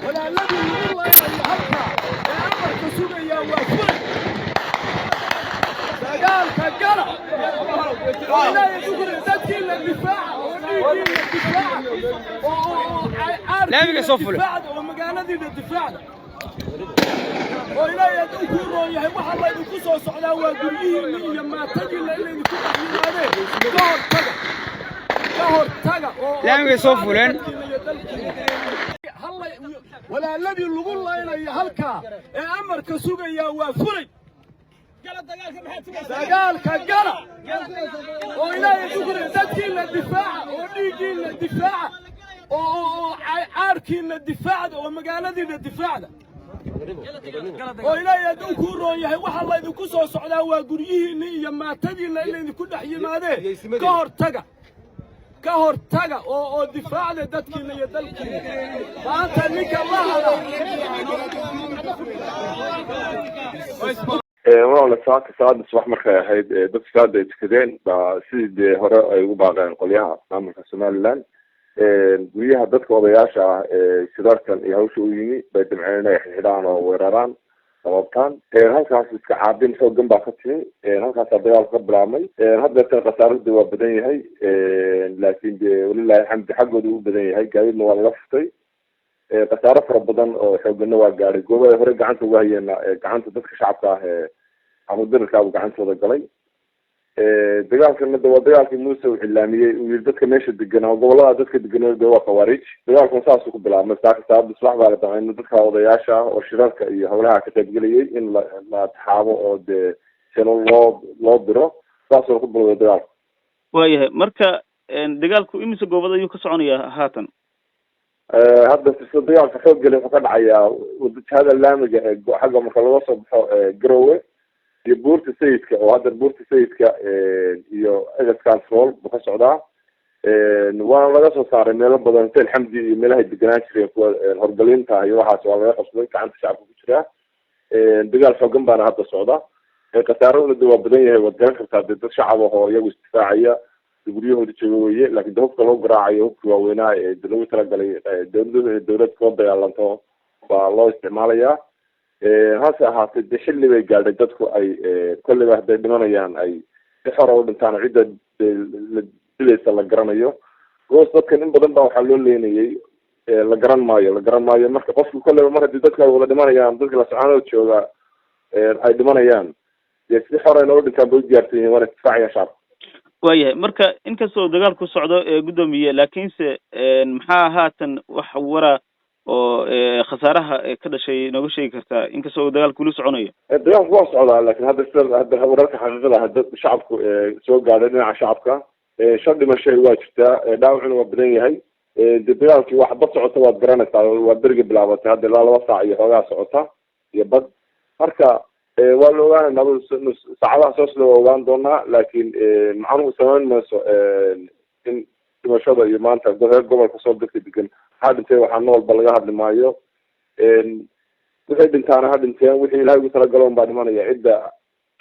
ولا الذي يقول الله يحقق أمر كسوق يا وافر قال كجرا ولا يذكر ذاتي الدفاع ونيجي الدفاع لا بيجي صفله ومقالدي الدفاع وإلى يدوكور يا واحد الله يدوكسو سعدا وقوليه ما تجي إلا يدوكور عليه كهر تجا لا بيجي صفله ولا الذي يقول الله إلى هلكا أمر كسوق يا وافري قال كجرا وإلى يذكر ذاتي الدفاع ونيجي الدفاع وعاركي الدفاع ومقالدي الدفاع وإلى يدوكور يا واحد الله يدوكسو سعدا وقوليه ما تجي إلا يدوكور دحيماده كهر تجا ودفاع لذاتك اللي يدلك فأنت منك الله والله ساعات الصباح مركا هاي dadka saada ay tukadeen baa sidii hore ay ugu baaqeen qolyaha maamulka Somaliland guryaha dadka odayaasha ah sidaarkan iyo hawsha u yimi bay damceen inay xidhaan oo weeraraan sababtan halkaas iska caabin xoogan baa ka timi halkaas dagaal ka bilaabmay hadda qasaaradu waa badan yahay laakiin walillahi hamdi xaqoodu u badan yahay gaadidna waa laga furtay qasaaro fara badan oo xoogana waa gaaray goobaha hore gacanta uga hayeen gacanta dadka shacabka ah amudirka uu gacantooda galay dagaalkan waa dagaalkii Muuse uu ilaamiyay uu dadka meesha degan oo gobolada dadka degan waa qawaariij dagaalkan saas ku bilaabmay saacada subax baa la dhameeyay dadka odayaasha oo shirarka iyo hawlaha ka qaybgalayay in la taxaabo oo loo diro saas oo ku bilowday dagaalka waayahay marka dagaalku imise goobada ayuu ka soconayaa haatan hadda dagaalka xoog galay wuxuu ka dhacayaa wadajahada laamiga ee xagga marka laga soo baxo Garowe iyo buurta sayidka oo hadda buurta sayidka iyo egaskan sool buu ka socdaa waana laga soo saaray meelo badan sida xamdi iyo meelaha deganaan jireen kuwa horgalinta iyo waxaas waa laga qabsaday gacanta shacabka ku jira dagaal xoogan baana hadda socda qasaarada waa badan yahay wad garan kartaa dad shacab oo iyagu istifaacaya guryahooda joogay laakiin dadka loo garaacayo hubka waaweynaa ee lagu talagalay dawladda koo dagaalanto baa loo isticmaalayaa hase ahaatee xilli bay gaadhay dadku ay kolliba hadday dhimanayaan ay si xora u dhintaan cidda dilaysa la garanayo goos dadkan in badan baa waxaa loo leenayay la garan maayo marka qofku kolliba mar haddii dadka wada dhimanayaan dadka la soconayo jooga ay dhimanayaan dee si xora inoo dhintaan bay u diyaarsan yihiin waana isdifaacayaan shacabka waayahay marka inkastoo dagaalku socdo gudoomiye laakiinse maxaa haatan wax wara oo khasaaraha ka dhashay nooga sheegi kartaa inkastoo dagaalku la soconayo dagaalku waa socdaa laakiin hadda wararka xaqiiqada hadda shacabku soo gaadhay dhinaca shacabka shan dhimashay waa jirtaa dhaawacuna waa badan yahay dagaalkii wax bad socota waad garanaysaa waa beriga bilaabatay hadda ilaa 2 saac iyo xoogaa socota iyo bad marka waa la ogaanaa saacadaha soo soo ogaan doonaa laakiin maxaan u samayn mayso in dhimashada iyo maanta gobolka soo dadka degan hadintay waxaa noolba laga hadli maayo wixii dhintaana ha dhinteen wixii ilaahay ugu talagaloon baa dhimanaya cidda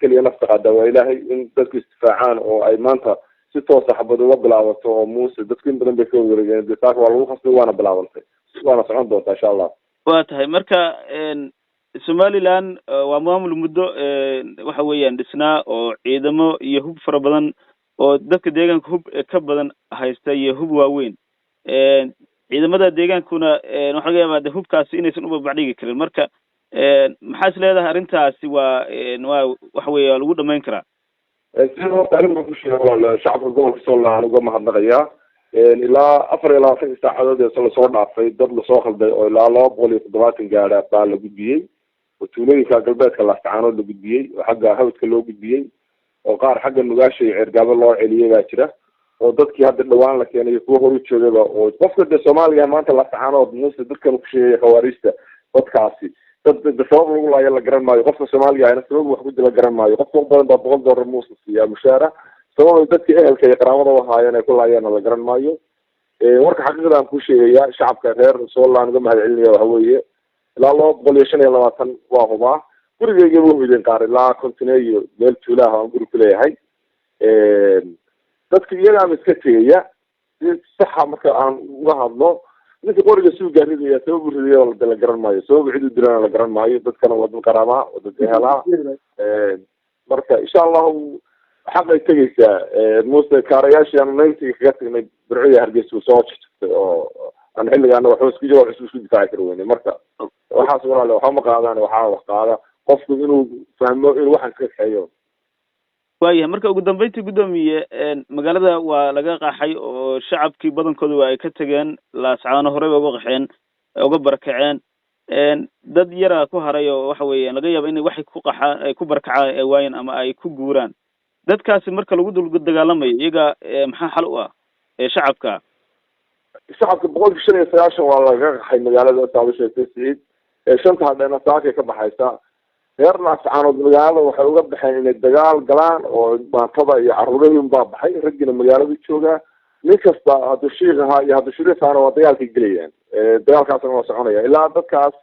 keliya nafta qaada waa ilaahay in dadku istifaacaan oo ay maanta si toosa xabad uga bilaabato oo Muuse dadku in badan bay ka wareegeen dadka waa lagu khasbay waana bilaabantay waana socon doontaa insha Allah waa tahay marka Somaliland waa maamul muddo waxa weeyaan dhisnaa oo ciidamo iyo hub fara badan oo dadka deegaanka hub ka badan haysta iyo hub waaweyn ciidamada deegaankuna waxa laga yaabaa hubkaasi inaysan u babacdhigi karin marka maxaa is leedahay arrintaasi waa waxa weeye lagu dhameyn karaa sidoo kale ku sheego shacabka gobolka Soomaaliya uga mahadnaqaya ilaa 24 saacadood ee soo dhaafay dad la soo khalday oo ilaa 270 gaadha baa la gudbiyay وتوليك قلبك الله تعالى اللي بديه وحقها هوت كله بديه وقار حق النقاشي عرقاب الله عليه باكرة وضدك هذا اللوان لك يعني يكون هو يتشرب وتفقد الصومالية ما أنت الله تعالى وبنص ضدك نقشي خواريسته ضدك عاصي ضد الشباب والله يلا جرام ما يقف الصومالية أنا سبب وحبود لا جرام ما يقف قبل بغض الرموس في المشارع سواء ضدك أهل كي يقرأوا الله يعني كل عيان لا جرام ما ورك حقيقة أن كل شيء يا شعب كغير صور الله نقوم هالعلمية وهوية لا الله بقوليشان يلا وطن واقبا كل شيء يجيبوه بدين قاري لا كنتني ميل تولاه ونقول كله هاي dadka iyaga ama iska tegaya si saxa marka aan uga hadlo ninka qoriga suu gaaridaya sabab uriday oo la garan maayo sabab cid u dirana la garan maayo dadkana waa dad qaraabaa waa dad ehelaa marka insha allahu xaqay tegaysaa muuse kaarayaashii aan nayntiga kaga tagnay burcada hargeysa soo jirtay oo aan xilligaana waxba isku jawaab isku difaaci kari weyne marka waxaas walaale waxba ma qaadaan waxaa wax qaada qofku inuu fahmo inuu waxaan ka kaxeeyo waayahay marka ugu dambeyntii guddoomiye magaalada waa laga qaxay oo shacabkii badankooda waa ay ka tageen laascaano horeyba uga qaxeen uga barakaceen dad yara ku haray oo waxa weeyaan laga yaabo inay waxay ku qaxaan ay ku barakacaan ay waayeen ama ay ku guuraan dadkaasi marka lagu dul dagaalamayo iyaga maxaa xal u ah shacabka boqolkiiba 95 waa laga qaxay magaalada saabisha Siciid shanta hadana saaka ka baxaysa reer laascaanood magaalada waxay uga baxeen inay dagaal galaan oo maantada iyo caruurahooda baa baxay ragina magaalada jooga nin kasta hadu shiiqaha iyo hadu shirifaana waa dagaalka gelayaan dagaalkaasna waa soconaya ilaa dadkaas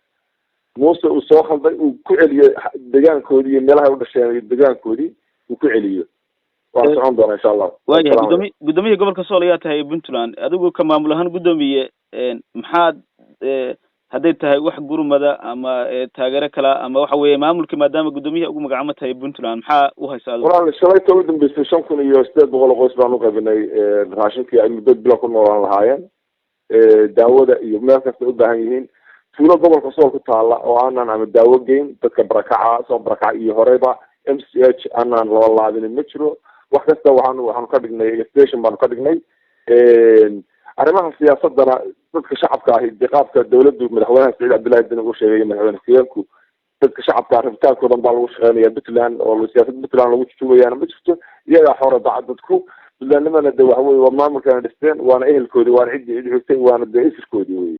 muuse uu soo khalday uu ku celiyo deegaankoodii iyo meelaha u dhasheen iyo deegaankoodii uu ku celiyo waa socon doona insha Allah waayahay gudoomiye gobolka Sool ayaa tahay Puntland adigu ka maamul ahaan gudoomiye maxaad hadday tahay wax gurmada ama taageero kala ama waxa weeye maamulka maadaama gudoomiyaha ugu magacaamo tahay Puntland maxaa u haysaa walaal shalayta ugu dambeysay 5,800 qoys baan u qaybinay raashinkii ay muddo bilo ku noolaan lahaayeen daawada iyo meel kasta u baahan yihiin tuulo gobolka Sool ku taala oo aanan ama daawo geyn dadka barakaca soo barakaca iyo horeyba MCH aanan loo laabin ma jiro wax kasta waxaan ka dhignay station baan ka dhignay arrimaha siyaasadana dadka shacabka ah qaabka dawladdu madaxweynaha Saciid Cabdullaahi Deni uu sheegay madaxweyne Kiyanku dadka shacabka rabitaankooda baa lagu shaqeynaya Puntland oo siyaasadda Puntland lagu joogayaana ma jirto iyaga xor dadku Puntlandnimana waxa weeye waa maamulka dhisteen waana ehelkoodii waana cid xigtay waana isirkoodii